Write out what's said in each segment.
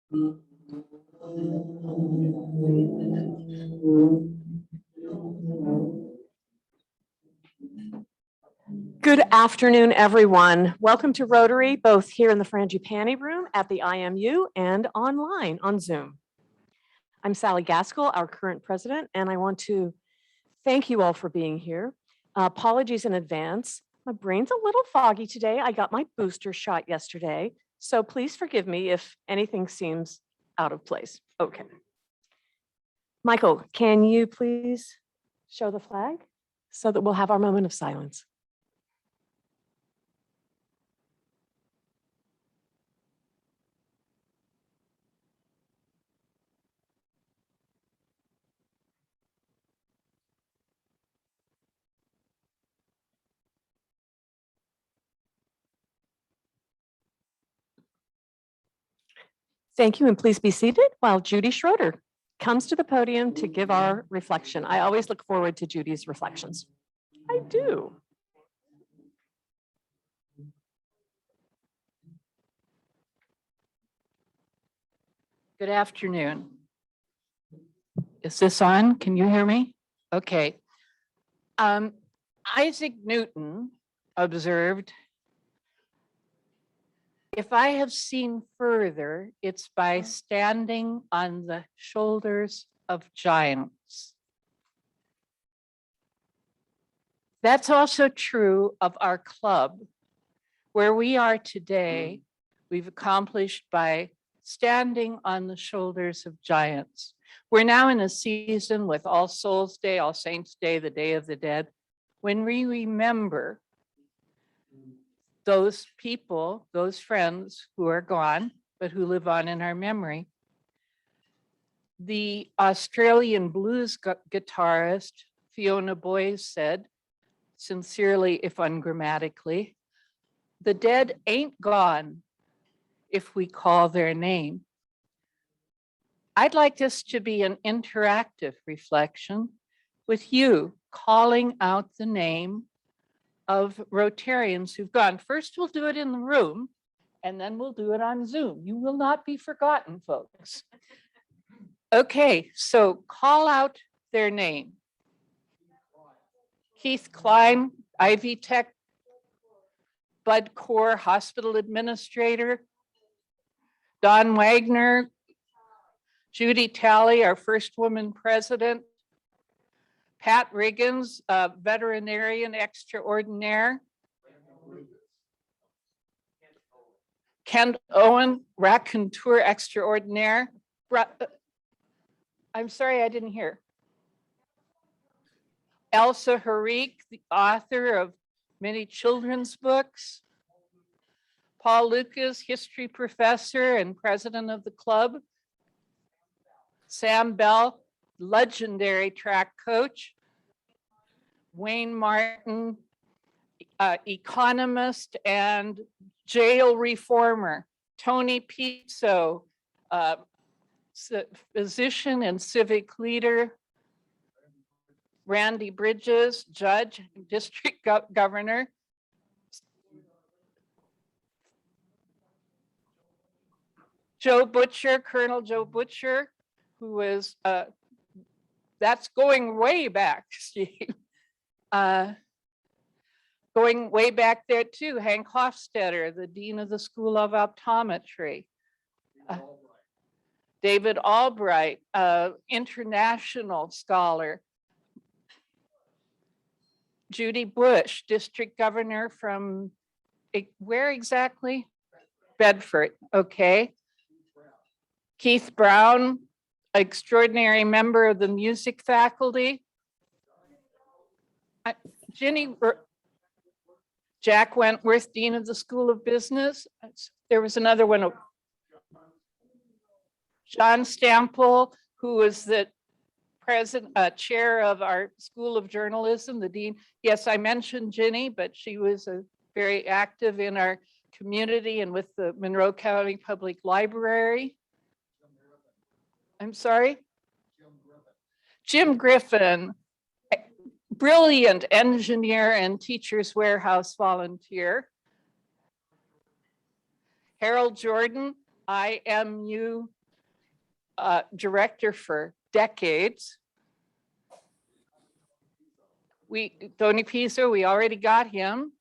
Good afternoon, everyone. Welcome to Rotary, both here in the Frangipani room at the IMU and online on Zoom. I'm Sally Gaskell, our current president, and I want to thank you all for being here. Apologies in advance. My brain's a little foggy today. I got my booster shot yesterday, so please forgive me if anything seems out of place. Okay. Michael, can you please show the flag so that we'll have our moment of silence? Thank you, and please be seated while Judy Schroeder comes to the podium to give our reflection. I always look forward to Judy's reflections. I do. Good afternoon. Is this on? Can you hear me? Okay. Isaac Newton observed, "If I have seen further, it's by standing on the shoulders of giants." That's also true of our club. Where we are today, we've accomplished by standing on the shoulders of giants. We're now in a season with All Souls Day, All Saints Day, the Day of the Dead, when we remember those people, those friends who are gone, but who live on in our memory. The Australian blues guitarist Fiona Boyes said, sincerely if ungrammatically, "The dead ain't gone if we call their name." I'd like this to be an interactive reflection with you calling out the name of Rotarians who've gone. First, we'll do it in the room, and then we'll do it on Zoom. You will not be forgotten, folks. Okay, so call out their name. Keith Klein, Ivy Tech, Bud Core, Hospital Administrator. Don Wagner, Judy Talley, our first woman president. Pat Riggins, veterinarian extraordinaire. Kent Owen, raconteur extraordinaire. I'm sorry, I didn't hear. Elsa Harik, the author of many children's books. Paul Lucas, history professor and president of the club. Sam Bell, legendary track coach. Wayne Martin, economist and jail reformer. Tony Pizzo, physician and civic leader. Randy Bridges, judge, district governor. Joe Butcher, Colonel Joe Butcher, who was, that's going way back, Steve. Going way back there too, Hank Hofstetter, the Dean of the School of Optometry. David Albright, international scholar. Judy Bush, district governor from, where exactly? Bedford, okay. Keith Brown, extraordinary member of the music faculty. Jack Wentworth, Dean of the School of Business. There was another one. John Stample, who was the chair of our School of Journalism, the dean. Yes, I mentioned Ginny, but she was very active in our community and with the Monroe County Public Library. I'm sorry? Jim Griffin, brilliant engineer and teacher's warehouse volunteer. Harold Jordan, IMU director for decades. Tony Pisa, we already got him.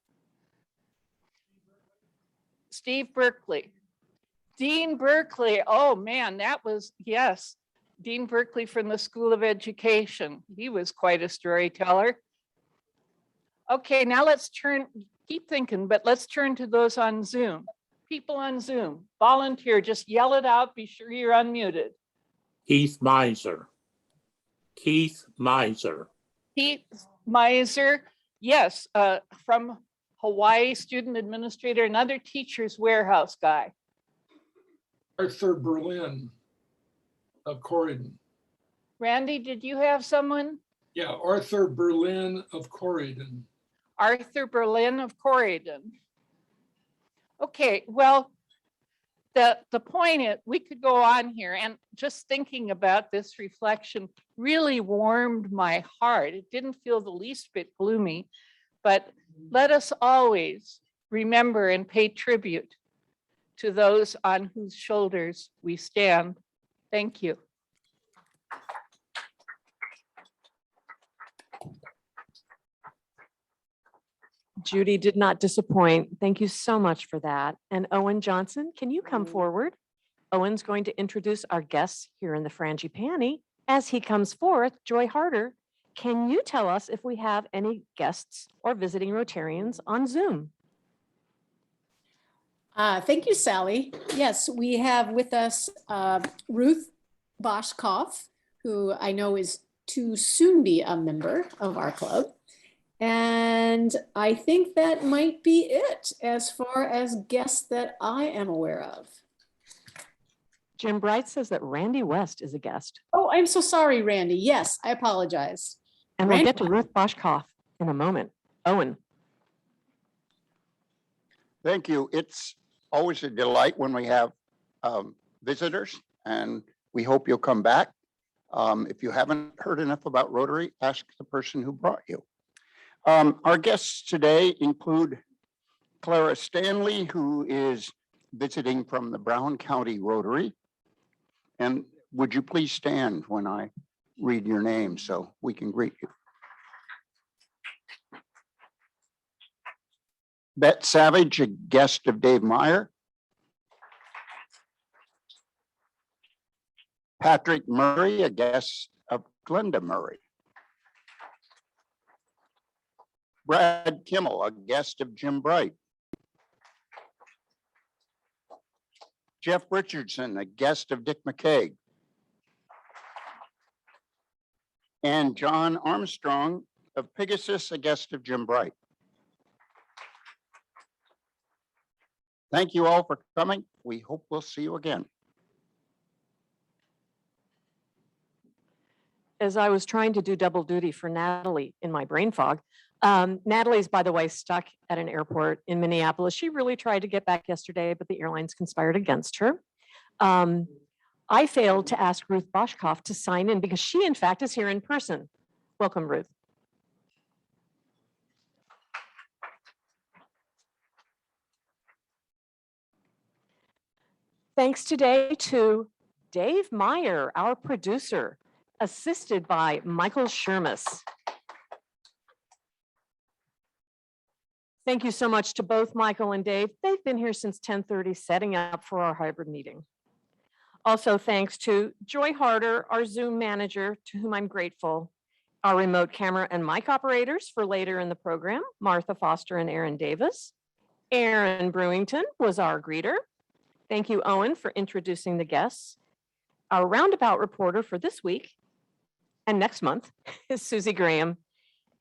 Steve Berkeley. Dean Berkeley, oh man, that was, yes. Dean Berkeley from the School of Education. He was quite a storyteller. Okay, now let's keep thinking, but let's turn to those on Zoom. People on Zoom, volunteer, just yell it out, be sure you're unmuted. Keith Miser. Keith Miser. Keith Miser, yes, from Hawaii, student administrator, another teacher's warehouse guy. Arthur Berlin of Corridon. Randy, did you have someone? Yeah, Arthur Berlin of Corridon. Arthur Berlin of Corridon. Okay, well, the point is, we could go on here, and just thinking about this reflection really warmed my heart. It didn't feel the least bit gloomy, but let us always remember and pay tribute to those on whose shoulders we stand. Thank you. Judy did not disappoint. Thank you so much for that. And Owen Johnson, can you come forward? Owen's going to introduce our guests here in the Frangipani. As he comes forth, Joy Harder, can you tell us if we have any guests or visiting Rotarians on Zoom? Thank you, Sally. Yes, we have with us Ruth Boschkoff, who I know is to soon be a member of our club. And I think that might be it as far as guests that I am aware of. Jim Bright says that Randy West is a guest. Oh, I'm so sorry, Randy. Yes, I apologize. And we'll Randy- get to Ruth Boschkoff in a moment. Owen. Thank you. It's always a delight when we have visitors, and we hope you'll come back. If you haven't heard enough about Rotary, ask the person who brought you. Our guests today include Clara Stanley, who is visiting from the Brown County Rotary. And would you please stand when I read your name so we can greet you? Bet Savage, a guest of Dave Meyer. Patrick Murray, a guest of Glenda Murray. Brad Kimmel, a guest of Jim Bright. Jeff Richardson, a guest of Dick McCaig. And John Armstrong of Pegasus, a guest of Jim Bright. Thank you all for coming. We hope we'll see you again. As I was trying to do double duty for Natalie in my brain fog, Natalie's, by the way, stuck at an airport in Minneapolis. She really tried to get back yesterday, but the airlines conspired against her. I failed to ask Ruth Boschkoff to sign in because she, in fact, is here in person. Welcome, Ruth. Thanks today to Dave Meyer, our producer, assisted by Michael Shermus. Thank you so much to both Michael and Dave. They've been here since 10:30, setting up for our hybrid meeting. Also, thanks to Joy Harder, our Zoom manager, to whom I'm grateful, our remote camera and mic operators for later in the program, Martha Foster and Aaron Davis. Aaron Brewington was our greeter. Thank you, Owen, for introducing the guests. Our roundabout reporter for this week and next month is Susie Graham.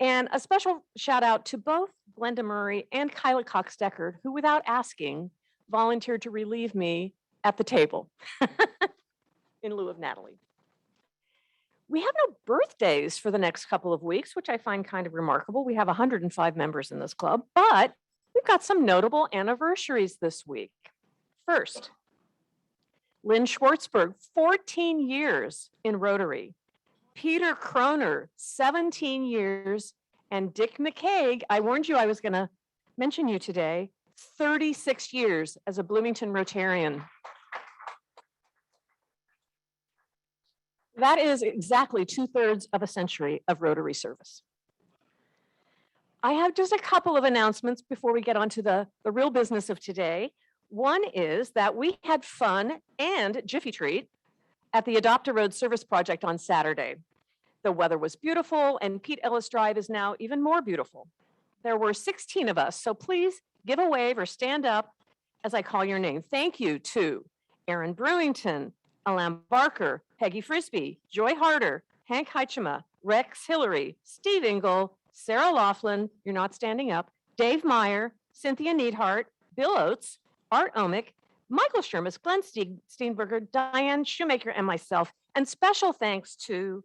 And a special shout out to both Glenda Murray and Kyla Cox-Deckard, who without asking volunteered to relieve me at the table in lieu of Natalie. We have no birthdays for the next couple of weeks, which I find kind of remarkable. We have 105 members in this club, but we've got some notable anniversaries this week. First, Lynn Schwartzberg, 14 years in Rotary. Peter Crooner, 17 years, and Dick McCaig, I warned you I was going to mention you today, 36 years as a Bloomington Rotarian. That is exactly 2/3 of a century of Rotary service. I have just a couple of announcements before we get on to the real business of today. One is that we had fun and Jiffy Treat at the Adopt a Road Service Project on Saturday. The weather was beautiful and Pete Ellis Drive is now even more beautiful. There were 16 of us, so please give a wave or stand up as I call your name. Thank you to Aaron Brewington, Alan Barker, Peggy Frisbee, Joy Harder, Hank Heichema, Rex Hillary, Steve Engel, Sarah Laughlin, you're not standing up, Dave Meyer, Cynthia Neidhart, Bill Oates, Art Omick, Michael Shermis, Glenn Steenberger, Diane Shoemaker, and myself. And special thanks to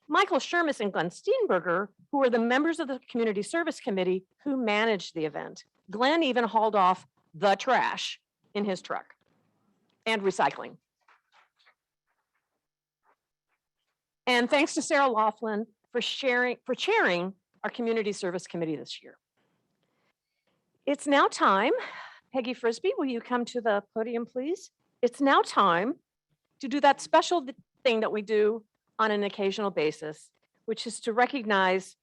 Michael Shermis and Glenn Steenberger, who are the members of the Community Service Committee who managed the event. Glenn even hauled off the trash in his truck and recycling. And thanks to Sarah Laughlin for chairing our Community Service Committee this year. It's now time. Peggy Frisbee, will you come to the podium, please? It's now time to do that special thing that we do on an occasional basis, which is to recognize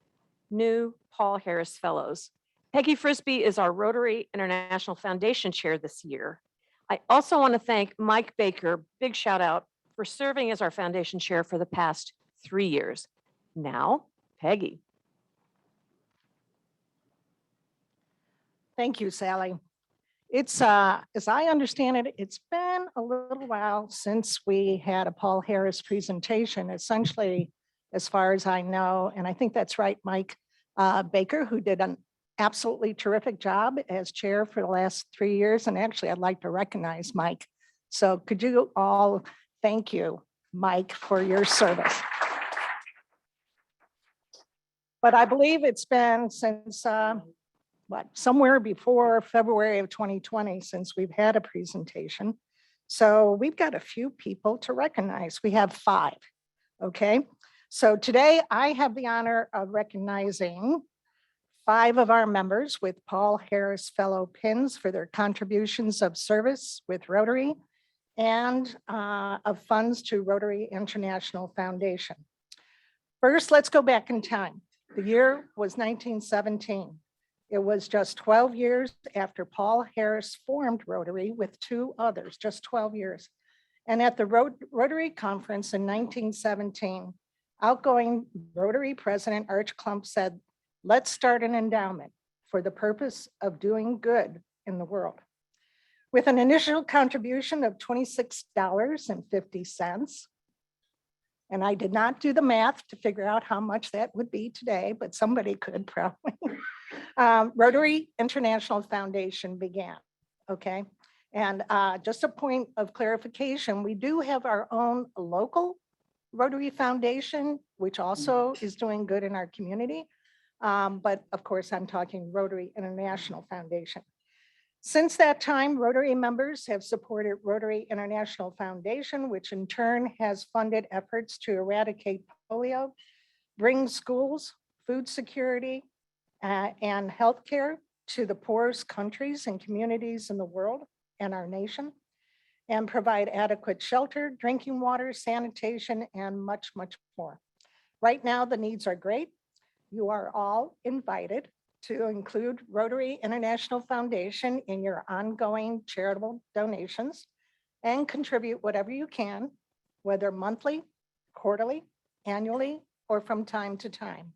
new Paul Harris Fellows. Peggy Frisbee is our Rotary International Foundation Chair this year. I also want to thank Mike Baker, big shout out, for serving as our Foundation Chair for the past 3 years. Now, Peggy. Thank you, Sally. It's, as I understand it, it's been a little while since we had a Paul Harris presentation, essentially, as far as I know, and I think that's right, Mike Baker, who did an absolutely terrific job as chair for the last 3 years. And actually, I'd like to recognize Mike. So could you all thank you, Mike, for your service. But I believe it's been since somewhere before February of 2020 since we've had a presentation. So we've got a few people to recognize. We have 5, okay? So today I have the honor of recognizing 5 of our members with Paul Harris Fellow pins for their contributions of service with Rotary and of funds to Rotary International Foundation. First, let's go back in time. The year was 1917. It was just 12 years after Paul Harris formed Rotary with 2 others, just 12 years. And at the Rotary Conference in 1917, outgoing Rotary President Arch Klump said, "Let's start an endowment for the purpose of doing good in the world." With an initial contribution of $26.50. And I did not do the math to figure out how much that would be today, but somebody could probably. Rotary International Foundation began, okay? And just a point of clarification, we do have our own local Rotary Foundation, which also is doing good in our community. But of course, I'm talking Rotary International Foundation. Since that time, Rotary members have supported Rotary International Foundation, which in turn has funded efforts to eradicate polio, bring schools, food security, and healthcare to the poorest countries and communities in the world and our nation, and provide adequate shelter, drinking water, sanitation, and much, much more. Right now, the needs are great. You are all invited to include Rotary International Foundation in your ongoing charitable donations and contribute whatever you can, whether monthly, quarterly, annually, or from time to time.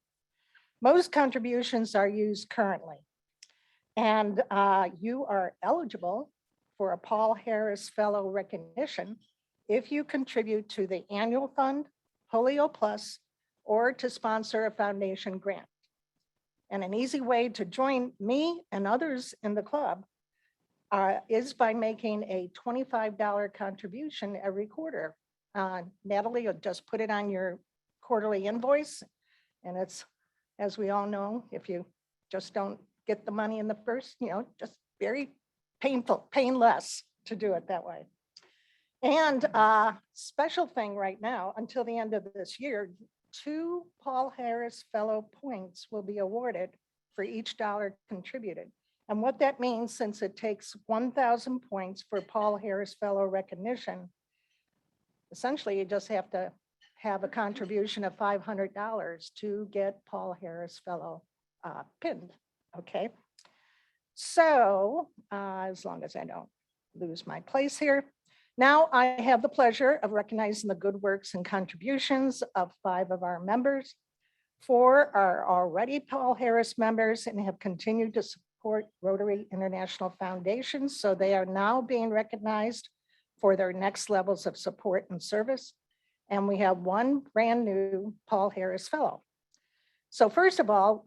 Most contributions are used currently, and you are eligible for a Paul Harris Fellow recognition if you contribute to the annual fund, Polio Plus, or to sponsor a foundation grant. And an easy way to join me and others in the club is by making a $25 contribution every quarter. Natalie will just put it on your quarterly invoice. And it's, as we all know, if you just don't get the money in the first, just very painful, painless to do it that way. And special thing right now, until the end of this year, 2 Paul Harris Fellow points will be awarded for each dollar contributed. And what that means, since it takes 1,000 points for Paul Harris Fellow recognition, essentially you just have to have a contribution of $500 to get Paul Harris Fellow pinned, okay? So as long as I don't lose my place here. Now I have the pleasure of recognizing the good works and contributions of 5 of our members. 4 are already Paul Harris members and have continued to support Rotary International Foundation, so they are now being recognized for their next levels of support and service. And we have 1 brand new Paul Harris Fellow. So first of all,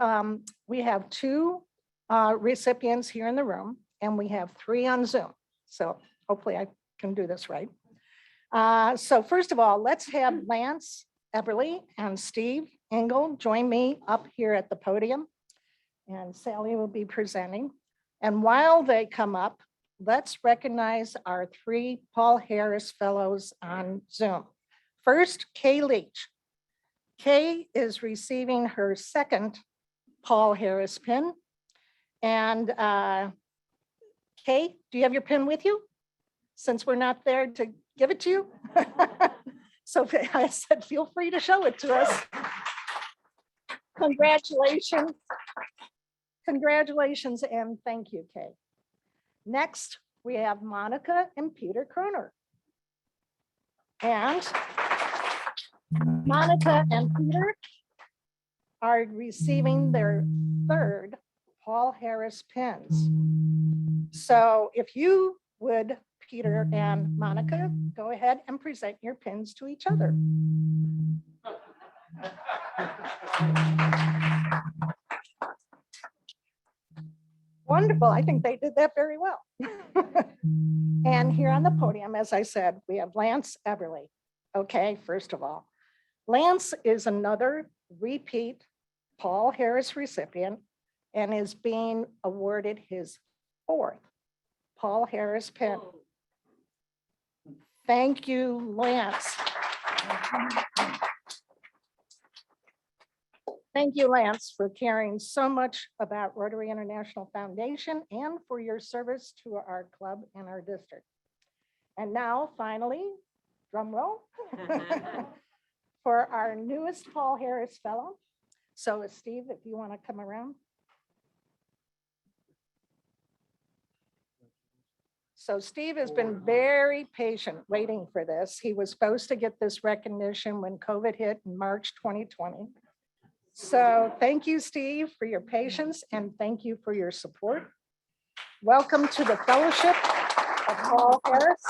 we have 2 recipients here in the room, and we have 3 on Zoom. So hopefully I can do this right. So first of all, let's have Lance Everly and Steve Engel join me up here at the podium. And Sally will be presenting. And while they come up, let's recognize our 3 Paul Harris Fellows on Zoom. First, Kay Leach. Kay is receiving her 2nd Paul Harris pin. And Kay, do you have your pin with you? Since we're not there to give it to you. So I said, feel free to show it to us. Congratulations. Congratulations and thank you, Kay. Next, we have Monica and Peter Crooner. And Monica and Peter are receiving their 3rd Paul Harris pins. So if you would, Peter and Monica, go ahead and present your pins to each other. Wonderful. I think they did that very well. And here on the podium, as I said, we have Lance Everly. Okay, first of all, Lance is another repeat Paul Harris recipient and is being awarded his 4th Paul Harris pin. Thank you, Lance. Thank you, Lance, for caring so much about Rotary International Foundation and for your service to our club and our district. And now, finally, drum roll, for our newest Paul Harris Fellow. So Steve, if you want to come around. So Steve has been very patient waiting for this. He was supposed to get this recognition when COVID hit in March 2020. So thank you, Steve, for your patience and thank you for your support. Welcome to the Fellowship of Paul Harris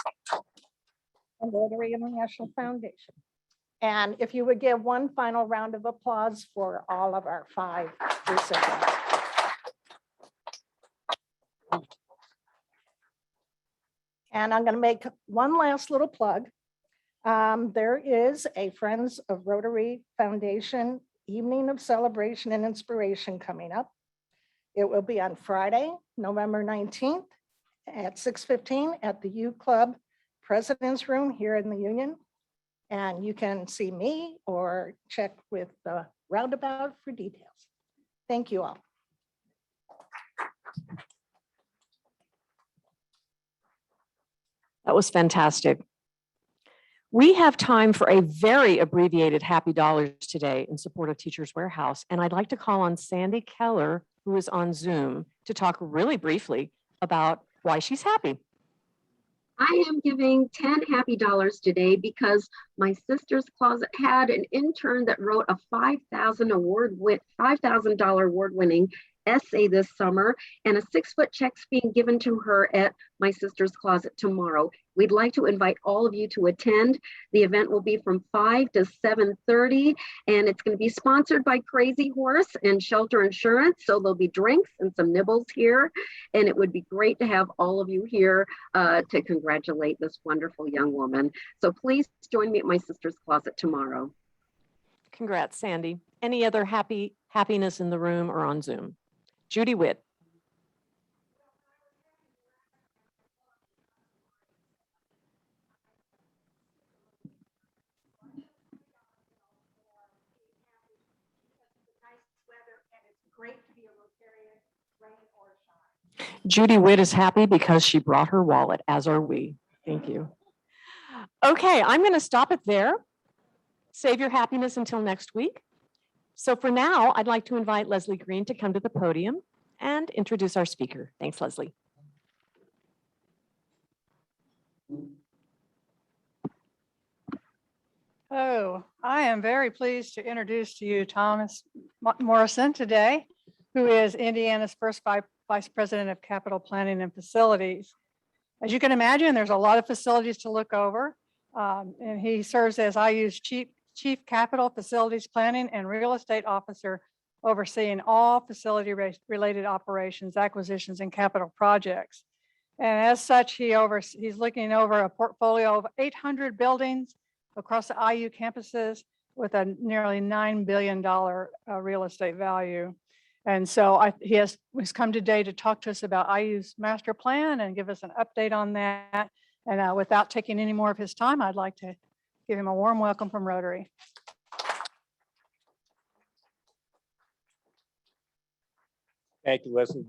and Rotary International Foundation. And if you would give one final round of applause for all of our 5 recipients. And I'm going to make one last little plug. There is a Friends of Rotary Foundation evening of celebration and inspiration coming up. It will be on Friday, November 19th at 6:15 at the U Club President's Room here in the Union. And you can see me or check with the roundabout for details. Thank you all. That was fantastic. We have time for a very abbreviated happy dollars today in support of Teachers Warehouse. And I'd like to call on Sandy Keller, who is on Zoom, to talk really briefly about why she's happy. I am giving 10 happy dollars today because my sister's closet had an intern that wrote a $5,000 award-winning essay this summer, and a 6-foot check's being given to her at my sister's closet tomorrow. We'd like to invite all of you to attend. The event will be from 5 to 7:30, and it's going to be sponsored by Crazy Horse and Shelter Insurance. So there'll be drinks and some nibbles here, and it would be great to have all of you here to congratulate this wonderful young woman. So please join me at my sister's closet tomorrow. Congrats, Sandy. Any other happiness in the room or on Zoom? Judy Witt. Judy Witt is happy because she brought her wallet, as are we. Thank you. Okay, I'm going to stop it there. Save your happiness until next week. So for now, I'd like to invite Leslie Green to come to the podium and introduce our speaker. Thanks, Leslie. Oh, I am very pleased to introduce to you Thomas Morrison today, who is Indiana's first Vice President of Capital Planning and Facilities. As you can imagine, there's a lot of facilities to look over, and he serves as IU's Chief Capital Facilities Planning and Real Estate Officer, overseeing all facility-related operations, acquisitions, and capital projects. And as such, he's looking over a portfolio of 800 buildings across the IU campuses with a nearly $9 billion real estate value. And so he's come today to talk to us about IU's master plan and give us an update on that. And without taking any more of his time, I'd like to give him a warm welcome from Rotary. Thank you, Leslie.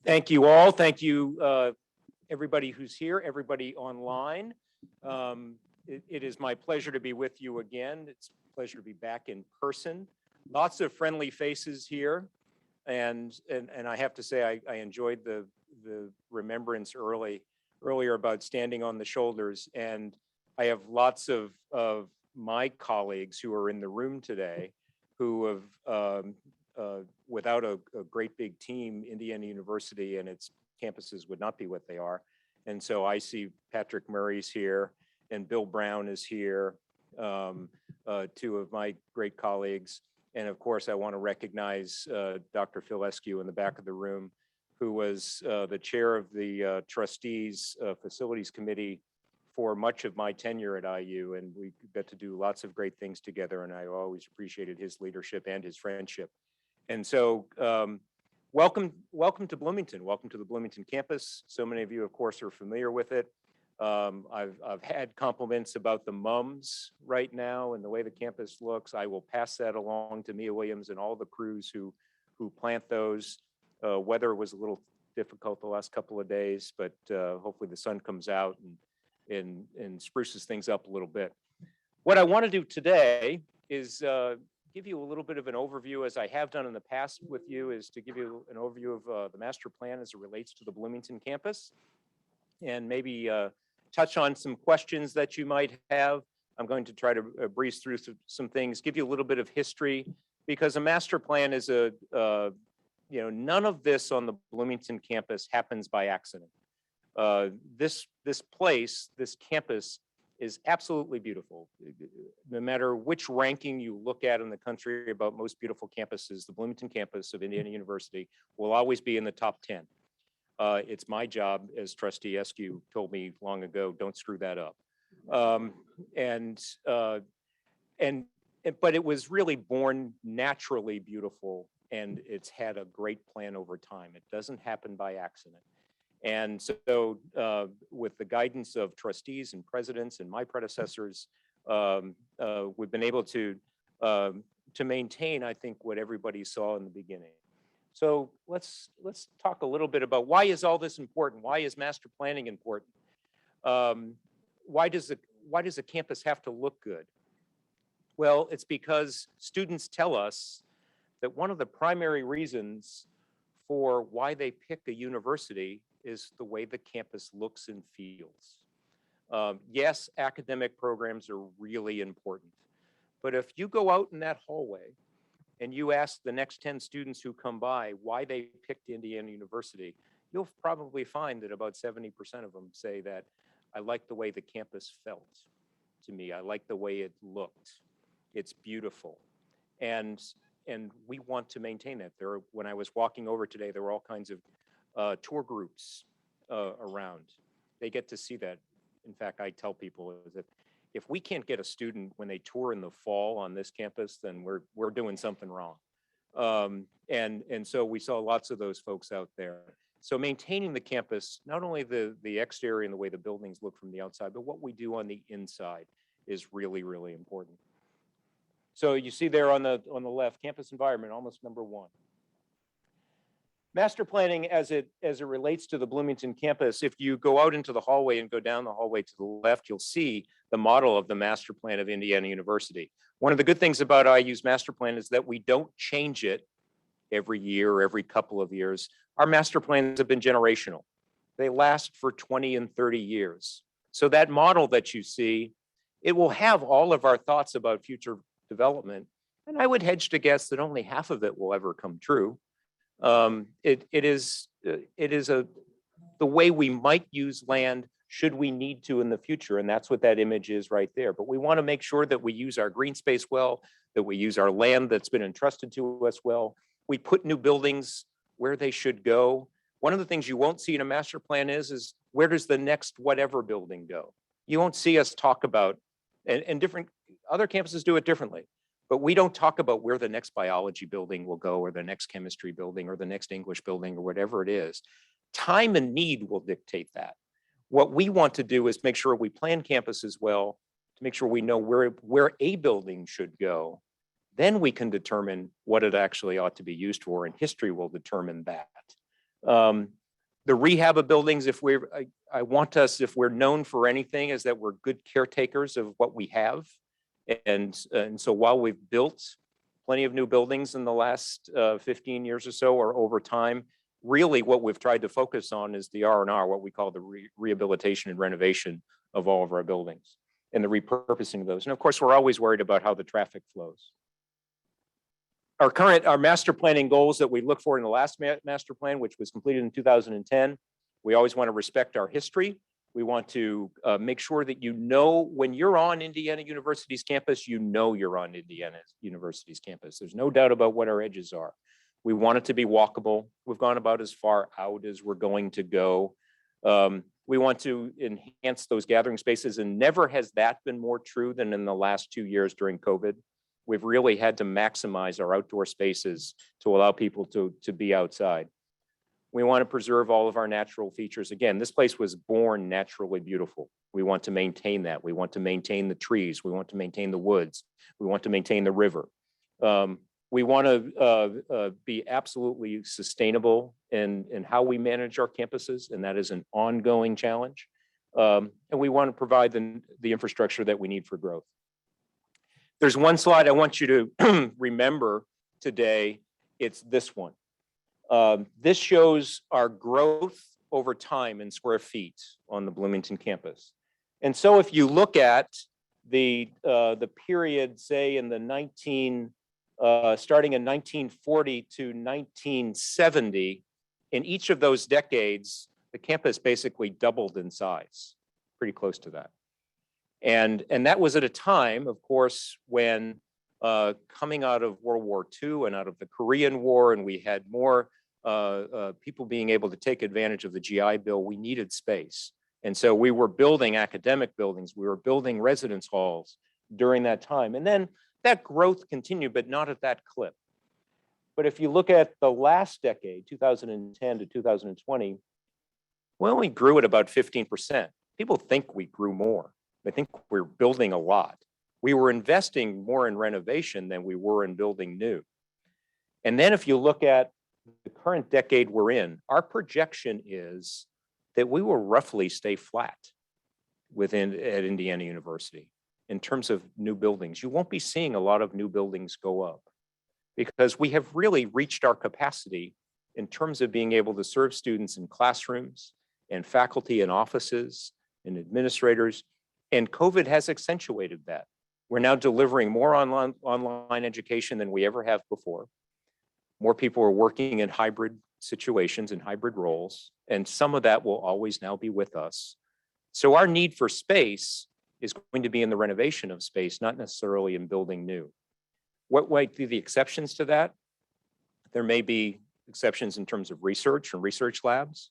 Thank you all. Thank you, everybody who's here, everybody online. It is my pleasure to be with you again. It's a pleasure to be back in person. Lots of friendly faces here. And I have to say, I enjoyed the remembrance earlier about standing on the shoulders. And I have lots of my colleagues who are in the room today who have, without a great big team, Indiana University and its campuses would not be what they are. And so I see Patrick Murray's here and Bill Brown is here, two of my great colleagues. And of course, I want to recognize Dr. Phil Eskew in the back of the room, who was the chair of the trustees facilities committee for much of my tenure at IU. And we got to do lots of great things together. And I always appreciated his leadership and his friendship. And so welcome to Bloomington. Welcome to the Bloomington campus. So many of you, of course, are familiar with it. I've had compliments about the mums right now and the way the campus looks. I will pass that along to Mia Williams and all the crews who plant those. Weather was a little difficult the last couple of days, but hopefully the sun comes out and spruces things up a little bit. What I want to do today is give you a little bit of an overview, as I have done in the past with you, is to give you an overview of the master plan as it relates to the Bloomington campus, and maybe touch on some questions that you might have. I'm going to try to breeze through some things, give you a little bit of history, because a master plan is none of this on the Bloomington campus happens by accident. This place, this campus, is absolutely beautiful. No matter which ranking you look at in the country about most beautiful campuses, the Bloomington campus of Indiana University will always be in the top 10. It's my job, as Trustee Eskew told me long ago, don't screw that up. But it was really born naturally beautiful, and it's had a great plan over time. It doesn't happen by accident. And so with the guidance of trustees and presidents and my predecessors, we've been able to maintain, I think, what everybody saw in the beginning. So let's talk a little bit about why is all this important? Why is master planning important? Why does a campus have to look good? Well, it's because students tell us that one of the primary reasons for why they pick a university is the way the campus looks and feels. Yes, academic programs are really important, but if you go out in that hallway and you ask the next 10 students who come by why they picked Indiana University, you'll probably find that about 70% of them say that I like the way the campus felt to me. I like the way it looked. It's beautiful. And we want to maintain that. When I was walking over today, there were all kinds of tour groups around. They get to see that. In fact, I tell people that if we can't get a student when they tour in the fall on this campus, then we're doing something wrong. And so we saw lots of those folks out there. So maintaining the campus, not only the exterior and the way the buildings look from the outside, but what we do on the inside is really, really important. So you see there on the left, campus environment, almost number one. master planning as it relates to the Bloomington campus, if you go out into the hallway and go down the hallway to the left, you'll see the model of the master plan of Indiana University. One of the good things about IU's master plan is that we don't change it every year or every couple of years. Our master plans have been generational. They last for 20 and 30 years. So that model that you see, it will have all of our thoughts about future development. And I would hedge to guess that only half of it will ever come true. It is the way we might use land should we need to in the future. And that's what that image is right there. But we want to make sure that we use our green space well, that we use our land that's been entrusted to us well. We put new buildings where they should go. One of the things you won't see in a master plan is where does the next whatever building go? You won't see us talk about, and different other campuses do it differently, but we don't talk about where the next biology building will go or the next chemistry building or the next English building or whatever it is. Time and need will dictate that. What we want to do is make sure we plan campuses well, to make sure we know where a building should go. Then we can determine what it actually ought to be used for, and history will determine that. The rehab of buildings, if I want us, if we're known for anything, is that we're good caretakers of what we have. And so while we've built plenty of new buildings in the last 15 years or so, or over time, really what we've tried to focus on is the R&R, what we call the rehabilitation and renovation of all of our buildings and the repurposing of those. And of course, we're always worried about how the traffic flows. Our master planning goals that we look for in the last master plan, which was completed in 2010, we always want to respect our history. We want to make sure that you know when you're on Indiana University's campus, you know you're on Indiana University's campus. There's no doubt about what our edges are. We want it to be walkable. We've gone about as far out as we're going to go. We want to enhance those gathering spaces, and never has that been more true than in the last 2 years during COVID. We've really had to maximize our outdoor spaces to allow people to be outside. We want to preserve all of our natural features. Again, this place was born naturally beautiful. We want to maintain that. We want to maintain the trees. We want to maintain the woods. We want to maintain the river. We want to be absolutely sustainable in how we manage our campuses, and that is an ongoing challenge. And we want to provide the infrastructure that we need for growth. There's one slide I want you to remember today. It's this one. This shows our growth over time in square feet on the Bloomington campus. And so if you look at the period, say in the starting in 1940 to 1970, in each of those decades, the campus basically doubled in size, pretty close to that. And that was at a time, of course, when coming out of World War II and out of the Korean War, and we had more people being able to take advantage of the GI Bill, we needed space. And so we were building academic buildings, we were building residence halls during that time. And then that growth continued, but not at that clip. But if you look at the last decade, 2010 to 2020, we only grew at about 15%. People think we grew more. They think we're building a lot. We were investing more in renovation than we were in building new. And then if you look at the current decade we're in, our projection is that we will roughly stay flat at Indiana University in terms of new buildings. You won't be seeing a lot of new buildings go up because we have really reached our capacity in terms of being able to serve students in classrooms and faculty and offices and administrators. And COVID has accentuated that. We're now delivering more online education than we ever have before. More people are working in hybrid situations and hybrid roles, and some of that will always now be with us. So our need for space is going to be in the renovation of space, not necessarily in building new. What might be the exceptions to that? There may be exceptions in terms of research and research labs.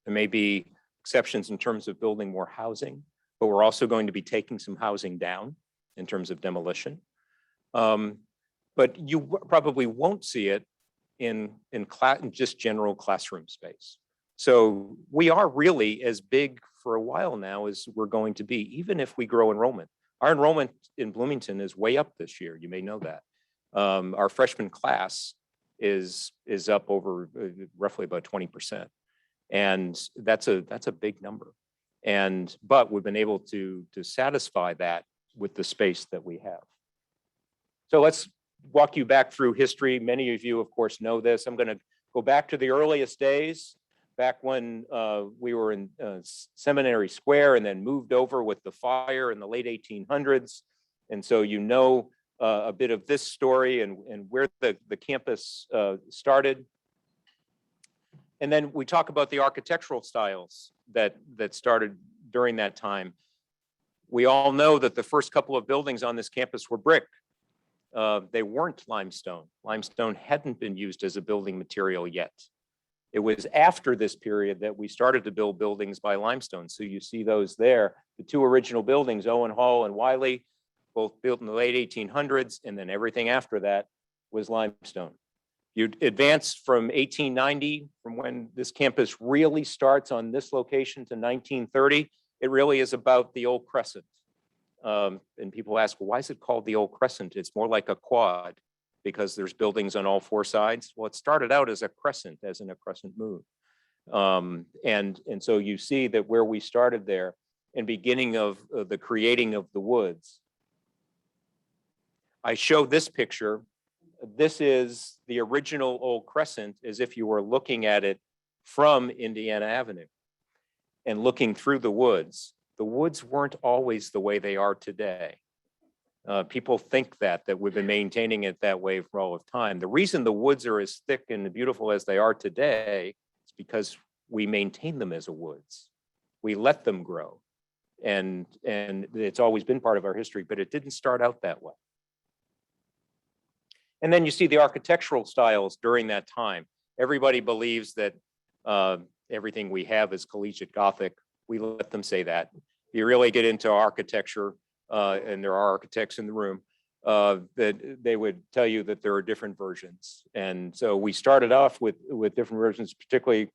There may be exceptions in terms of building more housing, but we're also going to be taking some housing down in terms of demolition. But you probably won't see it in just general classroom space. So we are really as big for a while now as we're going to be, even if we grow enrollment. Our enrollment in Bloomington is way up this year. You may know that. Our freshman class is up over roughly about 20%. And that's a big number. But we've been able to satisfy that with the space that we have. So let's walk you back through history. Many of you, of course, know this. I'm going to go back to the earliest days, back when we were in Seminary Square and then moved over with the fire in the late 1800s. And so you know a bit of this story and where the campus started. And then we talk about the architectural styles that started during that time. We all know that the first couple of buildings on this campus were brick. They weren't limestone. Limestone hadn't been used as a building material yet. It was after this period that we started to build buildings by limestone. So you see those there. The two original buildings, Owen Hall and Wiley, both built in the late 1800s, and then everything after that was limestone. You advance from 1890, from when this campus really starts on this location, to 1930, it really is about the old crescent. And people ask, well, why is it called the old crescent? It's more like a quad because there's buildings on all four sides. Well, it started out as a crescent, as in a crescent moon. And so you see that where we started there and beginning of the creating of the woods. I show this picture. This is the original old crescent as if you were looking at it from Indiana Avenue and looking through the woods. The woods weren't always the way they are today. People think that we've been maintaining it that way for all of time. The reason the woods are as thick and beautiful as they are today is because we maintain them as a woods. We let them grow. And it's always been part of our history, but it didn't start out that way. And then you see the architectural styles during that time. Everybody believes that everything we have is collegiate Gothic. We let them say that. You really get into architecture, and there are architects in the room, that they would tell you that there are different versions. And so we started off with different versions, particularly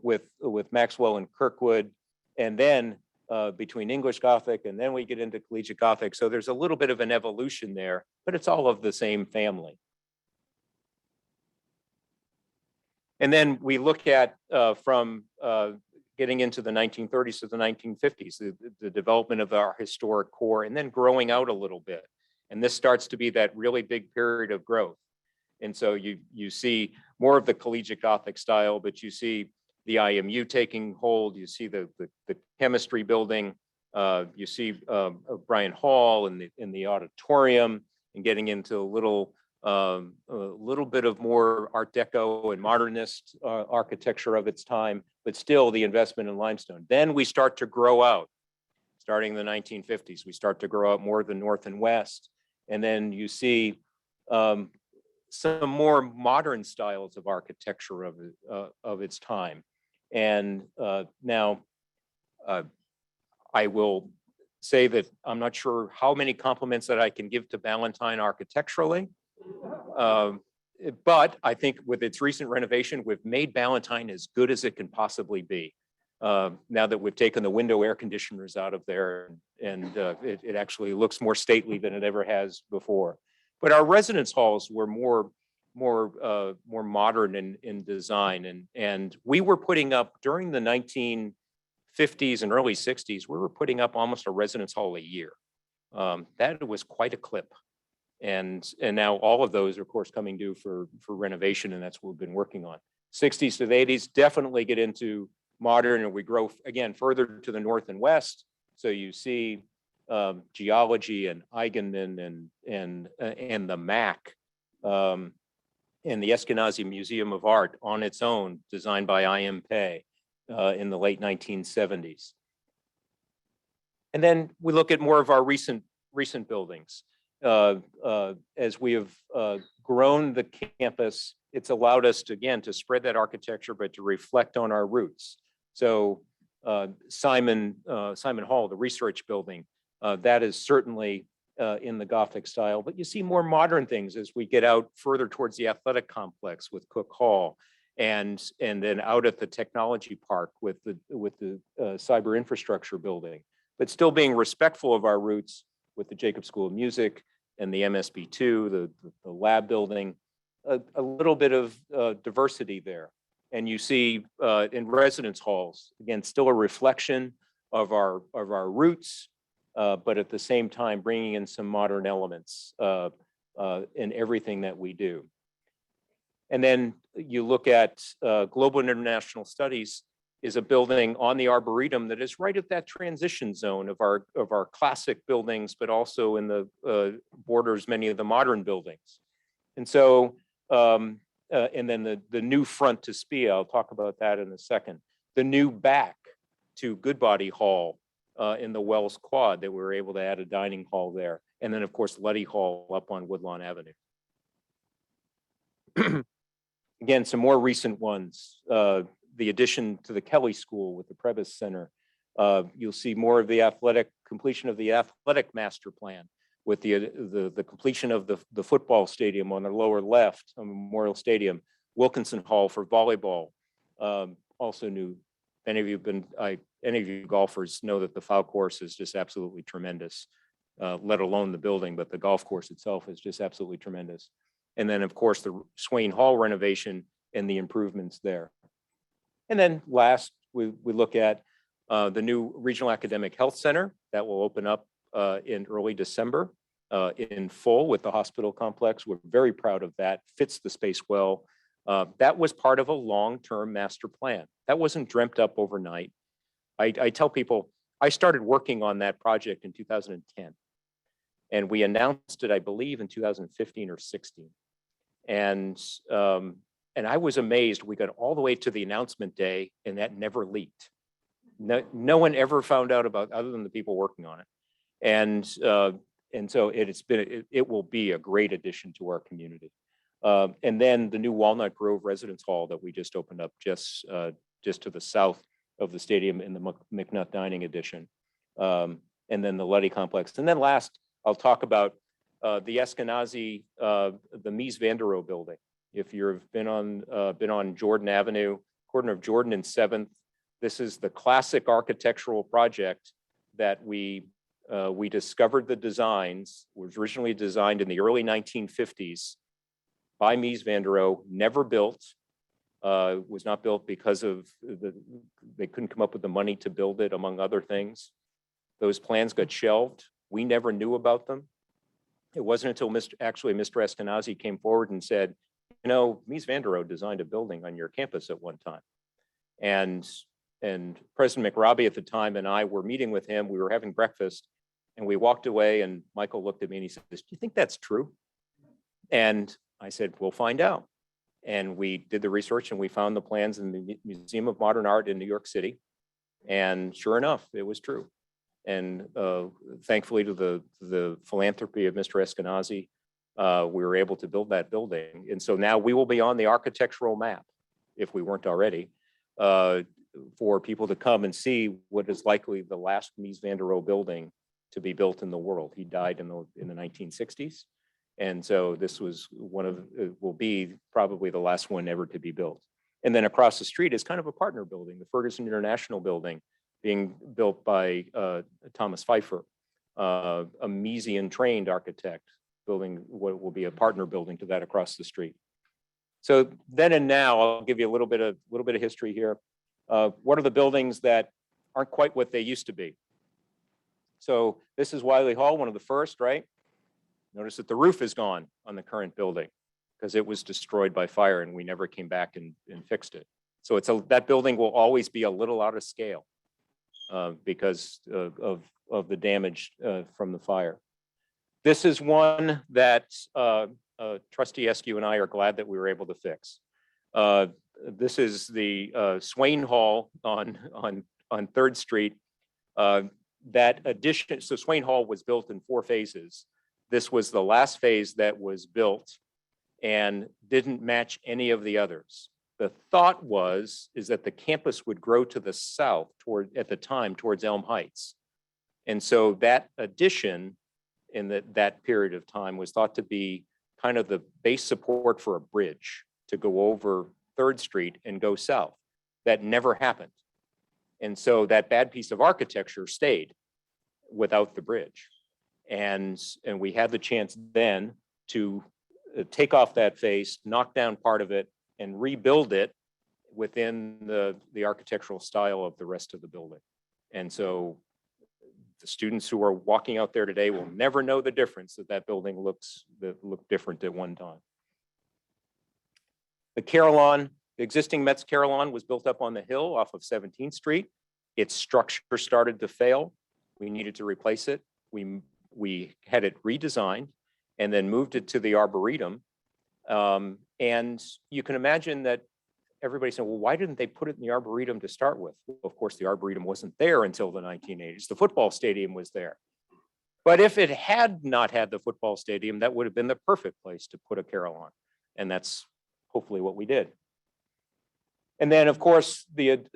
with Maxwell and Kirkwood, and then between English Gothic, and then we get into collegiate Gothic. So there's a little bit of an evolution there, but it's all of the same family. And then we look at from getting into the 1930s to the 1950s, the development of our historic core, and then growing out a little bit. And this starts to be that really big period of growth. And so you see more of the collegiate Gothic style, but you see the IMU taking hold, you see the chemistry building, you see Bryan Hall in the auditorium, and getting into a little bit of more Art Deco and modernist architecture of its time, but still the investment in limestone. Then we start to grow out, starting in the 1950s. We start to grow out more the north and west. And then you see some more modern styles of architecture of its time. And now I will say that I'm not sure how many compliments that I can give to Ballantyne architecturally. But I think with its recent renovation, we've made Ballantyne as good as it can possibly be. Now that we've taken the window air conditioners out of there, and it actually looks more stately than it ever has before. But our residence halls were more modern in design, and we were putting up during the 1950s and early 60s, we were putting up almost a residence hall a year. That was quite a clip. And now all of those are, of course, coming due for renovation, and that's what we've been working on. 60s to the 80s definitely get into modern, and we grow again further to the north and west. So you see geology and Eigenmann and the MAC and the Eskenazi Museum of Art on its own, designed by I.M. Pei in the late 1970s. And then we look at more of our recent buildings. As we have grown the campus, it's allowed us to, again, to spread that architecture, but to reflect on our roots. So Simon Hall, the research building, that is certainly in the Gothic style, but you see more modern things as we get out further towards the athletic complex with Cook Hall, and then out at the technology park with the cyber infrastructure building, but still being respectful of our roots with the Jacob School of Music and the MSB2, the lab building, a little bit of diversity there. And you see in residence halls, again, still a reflection of our roots, but at the same time, bringing in some modern elements in everything that we do. And then you look at Global and International Studies is a building on the Arboretum that is right at that transition zone of our classic buildings, but also in the borders many of the modern buildings. And so, and then the new front to SPIA, I'll talk about that in a second. The new back to Goodbody Hall in the Wells Quad that we were able to add a dining hall there. And then of course, Letty Hall up on Woodlawn Avenue. Again, some more recent ones. The addition to the Kelly School with the Previs Center. You'll see more of the completion of the athletic master plan with the completion of the football stadium on the lower left, Memorial Stadium, Wilkinson Hall for volleyball. Also new, any of you golfers know that the foul course is just absolutely tremendous, let alone the building, but the golf course itself is just absolutely tremendous. And then of course, the Swain Hall renovation and the improvements there. And then last, we look at the new Regional Academic Health Center that will open up in early December in full with the hospital complex. We're very proud of that, fits the space well. That was part of a long-term master plan. That wasn't dreamt up overnight. I tell people, I started working on that project in 2010. And we announced it, I believe, in 2015 or 16. And I was amazed. We got all the way to the announcement day and that never leaked. No one ever found out about, other than the people working on it. And so it will be a great addition to our community. And then the new Walnut Grove Residence Hall that we just opened up just to the south of the stadium in the McNutt Dining Edition. And then the Letty Complex. And then last, I'll talk about the Eskenazi, the Mies van der Rohe building. If you've been on Jordan Avenue, corner of Jordan and 7th, this is the classic architectural project that we discovered the designs. It was originally designed in the early 1950s by Mies van der Rohe, never built. Was not built because of they couldn't come up with the money to build it, among other things. Those plans got shelved. We never knew about them. It wasn't until Mr. Eskenazi came forward and said, you know, Mies van der Rohe designed a building on your campus at one time. And President McRobbie at the time and I were meeting with him. We were having breakfast and we walked away and Michael looked at me and he said, do you think that's true? And I said, we'll find out. And we did the research and we found the plans in the Museum of Modern Art in New York City. And sure enough, it was true. And thankfully to the philanthropy of Mr. Eskenazi, we were able to build that building. And so now we will be on the architectural map, if we weren't already, for people to come and see what is likely the last Mies van der Rohe building to be built in the world. He died in the 1960s. And so this was will be probably the last one ever to be built. And then across the street is kind of a partner building, the Ferguson International Building, being built by Thomas Pfeiffer, a Miesian trained architect, building what will be a partner building to that across the street. So then and now, I'll give you a little bit of history here. What are the buildings that aren't quite what they used to be? So this is Wiley Hall, one of the first, right? Notice that the roof is gone on the current building because it was destroyed by fire and we never came back and fixed it. So that building will always be a little out of scale because of the damage from the fire. This is one that Trustee Eskew and I are glad that we were able to fix. This is the Swain Hall on 3rd Street. That addition, so Swain Hall was built in 4 phases. This was the last phase that was built and didn't match any of the others. The thought is that the campus would grow to the south at the time towards Elm Heights. And so that addition in that period of time was thought to be kind of the base support for a bridge to go over 3rd Street and go south. That never happened. And so that bad piece of architecture stayed without the bridge. And we had the chance then to take off that face, knock down part of it, and rebuild it within the architectural style of the rest of the building. And so the students who are walking out there today will never know the difference that building looked different at one time. The Carillon, the existing Met's Carillon was built up on the hill off of 17th Street. Its structure started to fail. We needed to replace it. We had it redesigned and then moved it to the Arboretum. And you can imagine that everybody said, well, why didn't they put it in the Arboretum to start with? Well, of course, the Arboretum wasn't there until the 1980s. The football stadium was there. But if it had not had the football stadium, that would have been the perfect place to put a Carillon. And that's hopefully what we did. And then, of course, the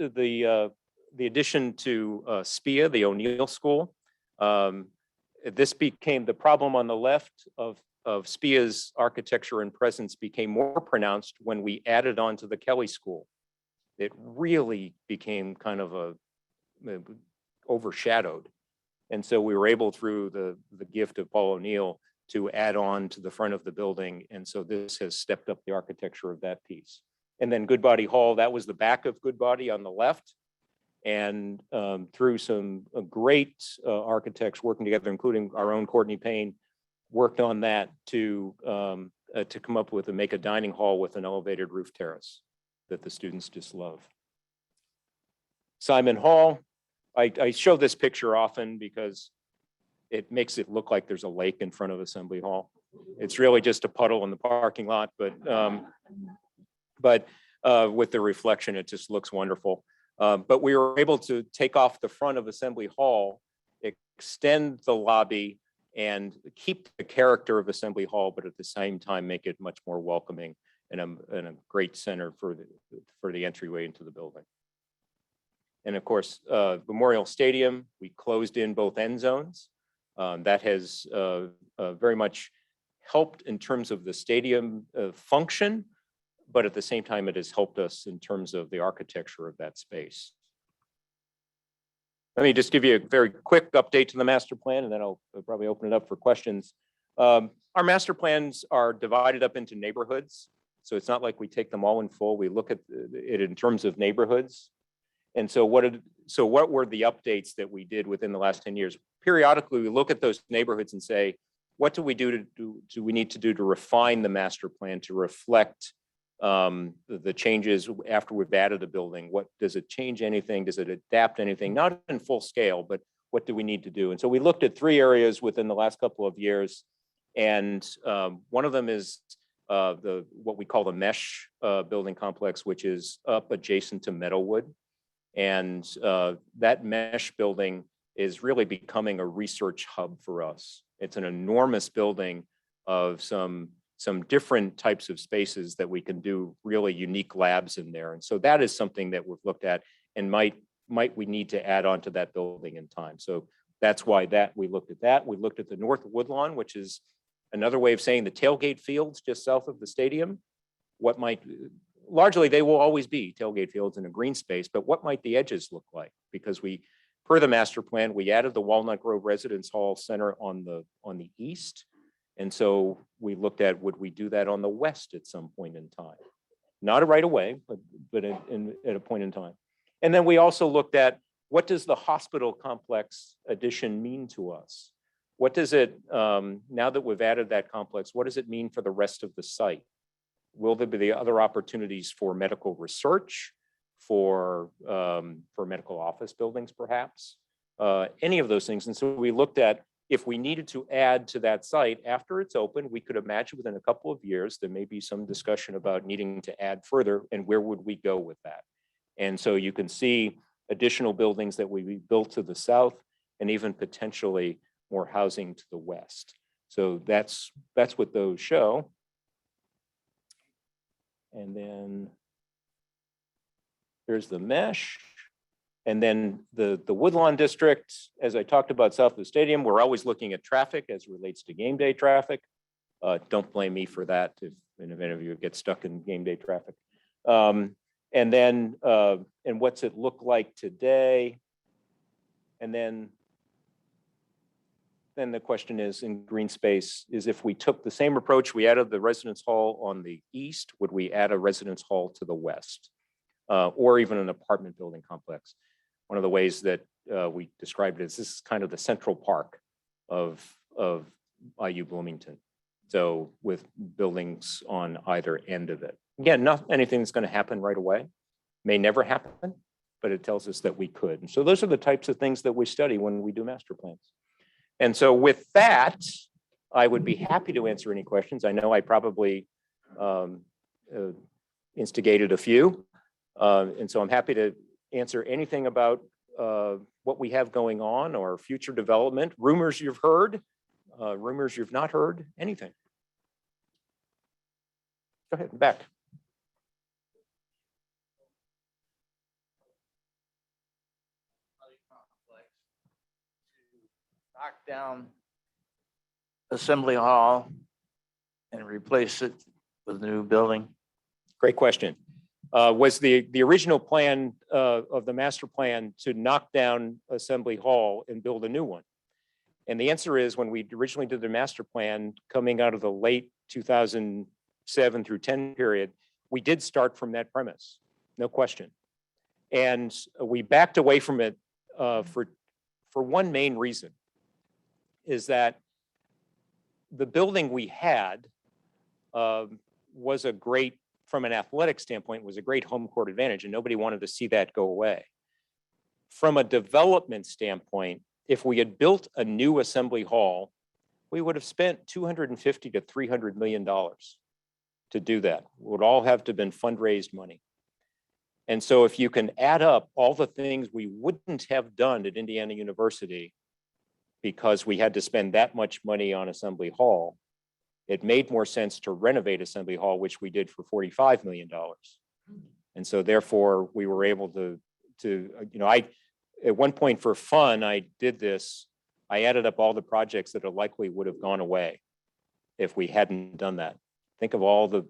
addition to SPIA, the O'Neill School. This became the problem on the left of SPIA's architecture and presence became more pronounced when we added on to the Kelly School. It really became kind of overshadowed. And so we were able, through the gift of Paul O'Neill, to add on to the front of the building. And so this has stepped up the architecture of that piece. And then Goodbody Hall, that was the back of Goodbody on the left. And through some great architects working together, including our own Courtney Payne, worked on that to come up with make a dining hall with an elevated roof terrace that the students just love. Simon Hall, I show this picture often because it makes it look like there's a lake in front of Assembly Hall. It's really just a puddle in the parking lot, but with the reflection, it just looks wonderful. But we were able to take off the front of Assembly Hall, extend the lobby, and keep the character of Assembly Hall, but at the same time make it much more welcoming and a great center for the entryway into the building. And of course, Memorial Stadium, we closed in both end zones. That has very much helped in terms of the stadium function, but at the same time, it has helped us in terms of the architecture of that space. Let me just give you a very quick update to the master plan, and then I'll probably open it up for questions. Our master plans are divided up into neighborhoods. So it's not like we take them all in full. We look at it in terms of neighborhoods. And so what were the updates that we did within the last 10 years? Periodically, we look at those neighborhoods and say, what do we need to do to refine the master plan to reflect the changes after we've added a building? What does it change anything? Does it adapt anything? Not in full scale, but what do we need to do? And so we looked at 3 areas within the last couple of years. And one of them is what we call the mesh building complex, which is up adjacent to Meadowwood. And that mesh building is really becoming a research hub for us. It's an enormous building of some different types of spaces that we can do really unique labs in there. And so that is something that we've looked at and might we need to add on to that building in time. So that's why we looked at that. We looked at the North Woodlawn, which is another way of saying the tailgate fields just south of the stadium. Largely they will always be tailgate fields in a green space, but what might the edges look like? Because per the master plan, we added the Walnut Grove Residence Hall Center on the east. And so we looked at, would we do that on the west at some point in time? Not right away, but at a point in time. And then we also looked at, what does the hospital complex addition mean to us? What does it, now that we've added that complex, what does it mean for the rest of the site? Will there be the other opportunities for medical research, for medical office buildings, perhaps? Any of those things. And so we looked at, if we needed to add to that site after it's open, we could imagine within a couple of years, there may be some discussion about needing to add further, and where would we go with that? And so you can see additional buildings that we built to the south, and even potentially more housing to the west. So that's what those show. And then here's the mesh. And then the Woodlawn district, as I talked about south of the stadium, we're always looking at traffic as it relates to game day traffic. Don't blame me for that if any of you get stuck in game day traffic. And then, and what's it look like today? And then then the question is in green space is if we took the same approach, we added the residence hall on the east, would we add a residence hall to the west? Or even an apartment building complex? One of the ways that we described it is this is kind of the central park of IU Bloomington. So with buildings on either end of it. Again, not anything that's going to happen right away, may never happen, but it tells us that we could. And so those are the types of things that we study when we do master plans. And so with that, I would be happy to answer any questions. I know I probably instigated a few. And so I'm happy to answer anything about what we have going on or future development, rumors you've heard, rumors you've not heard, anything. Go ahead, back. Knock down Assembly Hall and replace it with a new building? Great question. Was the original plan of the master plan to knock down Assembly Hall and build a new one? And the answer is when we originally did the master plan coming out of the late 2007 through 10 period, we did start from that premise, no question. And we backed away from it for one main reason, is that the building we had was a great, from an athletic standpoint, was a great home court advantage, and nobody wanted to see that go away. From a development standpoint, if we had built a new Assembly Hall, we would have spent $250 to $300 million to do that. It would all have to have been fundraised money. And so if you can add up all the things we wouldn't have done at Indiana University because we had to spend that much money on Assembly Hall, it made more sense to renovate Assembly Hall, which we did for $45 million. And so therefore we were able to at one point for fun, I did this. I added up all the projects that likely would have gone away if we hadn't done that. Think of all the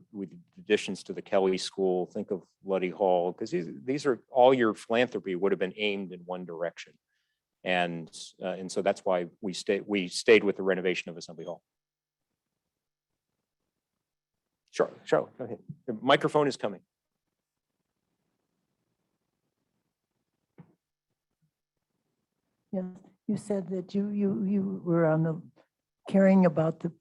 additions to the Kelly School, think of Luddy Hall, because these are all your philanthropy would have been aimed in one direction. And so that's why we stayed with the renovation of Assembly Hall. Sure, go ahead. The microphone is coming. Yes, you said that you were on the caring about the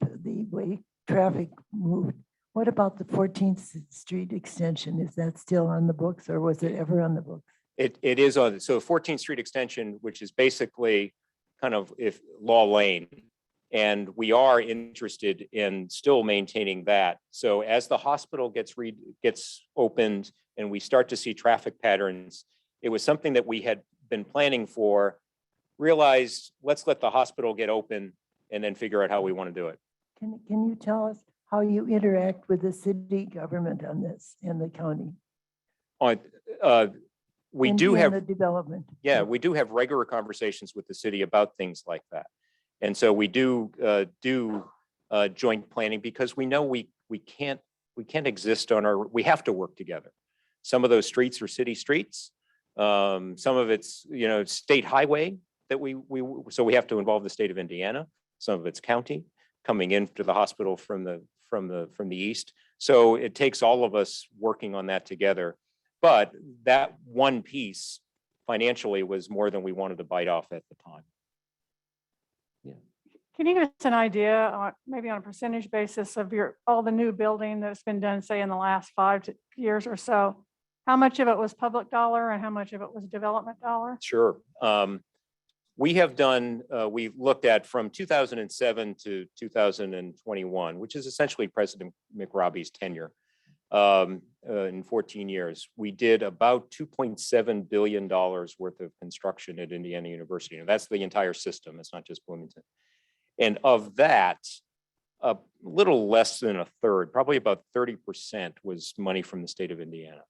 way traffic moved. What about the 14th Street extension? Is that still on the books, or was it ever on the books? It is on. So 14th Street extension, which is basically kind of Law Lane, and we are interested in still maintaining that. So as the hospital gets opened and we start to see traffic patterns, it was something that we had been planning for. Realized, let's let the hospital get open and then figure out how we want to do it. Can you tell us how you interact with the city government on this in the county? We do have the development. Yeah, we do have regular conversations with the city about things like that. And so we do joint planning because we know we can't exist on our, we have to work together. Some of those streets are city streets. Some of it's, state highway that so we have to involve the state of Indiana. Some of it's county coming into the hospital from the east. So it takes all of us working on that together. But that one piece financially was more than we wanted to bite off at the time. Yeah. Can you give us an idea, maybe on a percentage basis of all the new building that's been done, say in the last 5 years or so? How much of it was public dollar and how much of it was development dollar? Sure. We have done, we looked at from 2007 to 2021, which is essentially President McRobbie's tenure. In 14 years, we did about $2.7 billion worth of construction at Indiana University. And that's the entire system. It's not just Bloomington. And of that, a little less than a third, probably about 30% was money from the state of Indiana.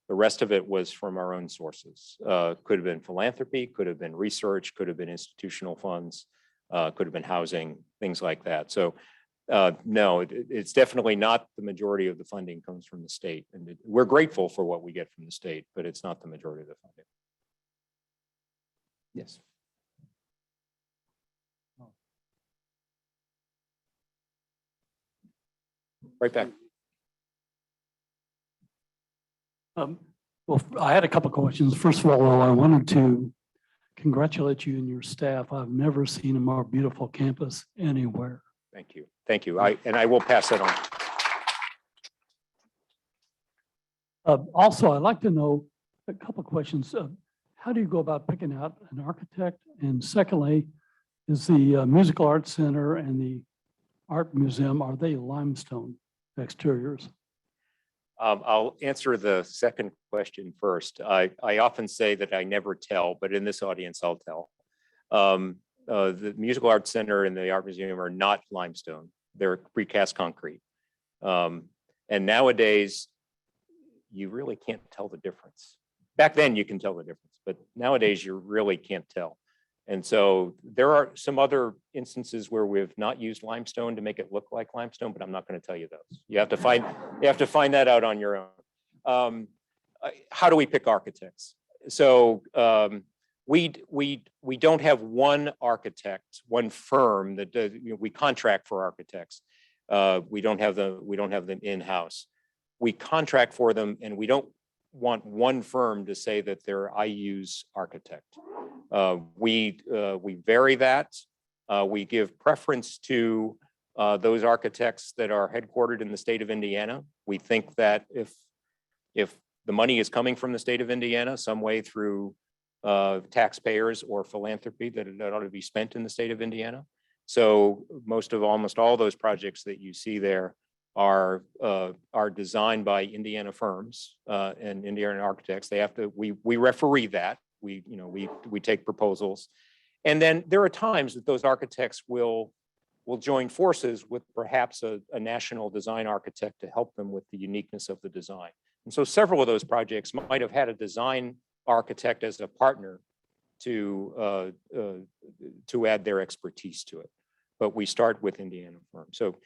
The rest of it was from our own sources. Could have been philanthropy, could have been research, could have been institutional funds, could have been housing, things like that. So no, it's definitely not the majority of the funding comes from the state. And we're grateful for what we get from the state, but it's not the majority of the funding. Yes. Right back. Well, I had a couple of questions. First of all, I wanted to congratulate you and your staff. I've never seen a more beautiful campus anywhere. Thank you. Thank you. I will pass that on. Also, I'd like to know a couple of questions. How do you go about picking out an architect? And secondly, is the Musical Arts Center and the Art Museum, are they limestone exteriors? I'll answer the second question first. I often say that I never tell, but in this audience, I'll tell. The Musical Arts Center and the Art Museum are not limestone. They're precast concrete. And nowadays, you really can't tell the difference. Back then, you can tell the difference, but nowadays, you really can't tell. And so there are some other instances where we've not used limestone to make it look like limestone, but I'm not going to tell you those. You have to find that out on your own. How do we pick architects? So we don't have one architect, one firm that does, we contract for architects. We don't have them in-house. We contract for them, and we don't want one firm to say that they're IU's architect. We vary that. We give preference to those architects that are headquartered in the state of Indiana. We think that if the money is coming from the state of Indiana, some way through taxpayers or philanthropy, that it ought to be spent in the state of Indiana. So almost all those projects that you see there are designed by Indiana firms and Indiana architects. They have to. We referee that. We take proposals, and then there are times that those architects will join forces with perhaps a national design architect to help them with the uniqueness of the design. And so several of those projects might have had a design architect as a partner to add their expertise to it. But we start with Indiana firms. So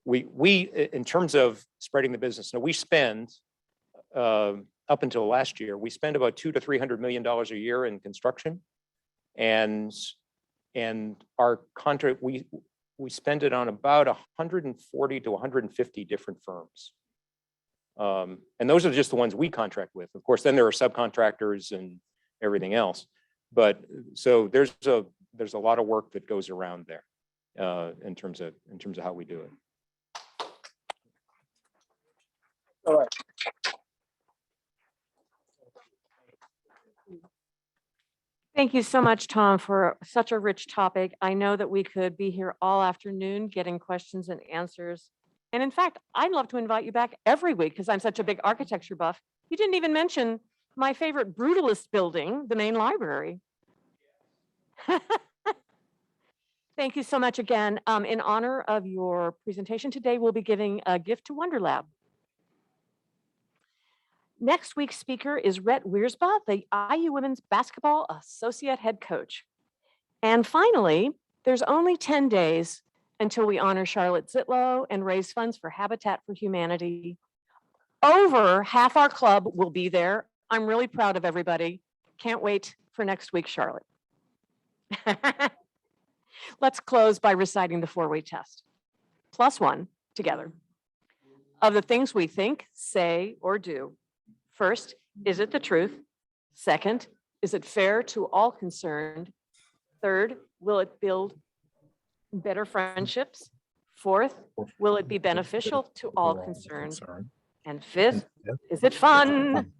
we in terms of spreading the business, now we spend up until last year, we spend about $200 to $300 million a year in construction, and our contract we spend it on about 140 to 150 different firms, and those are just the ones we contract with. Of course, then there are subcontractors and everything else, but so there's a lot of work that goes around there in terms of how we do it. All right. Thank you so much, Tom, for such a rich topic. I know that we could be here all afternoon getting questions and answers. And in fact, I'd love to invite you back every week because I'm such a big architecture buff. You didn't even mention my favorite brutalist building, the main library. Thank you so much again. In honor of your presentation today, we'll be giving a gift to Wonder Lab. Next week's speaker is Rhett Wiersba, the IU Women's Basketball Associate Head Coach. And finally, there's only 10 days until we honor Charlotte Zitlow and raise funds for Habitat for Humanity. Over half our club will be there. I'm really proud of everybody. Can't wait for next week, Charlotte. Let's close by reciting the four-way test. +1 together. Of the things we think, say, or do. First, is it the truth? Second, is it fair to all concerned? Third, will it build better friendships? Fourth, will it be beneficial to all concerned? And fifth, is it fun?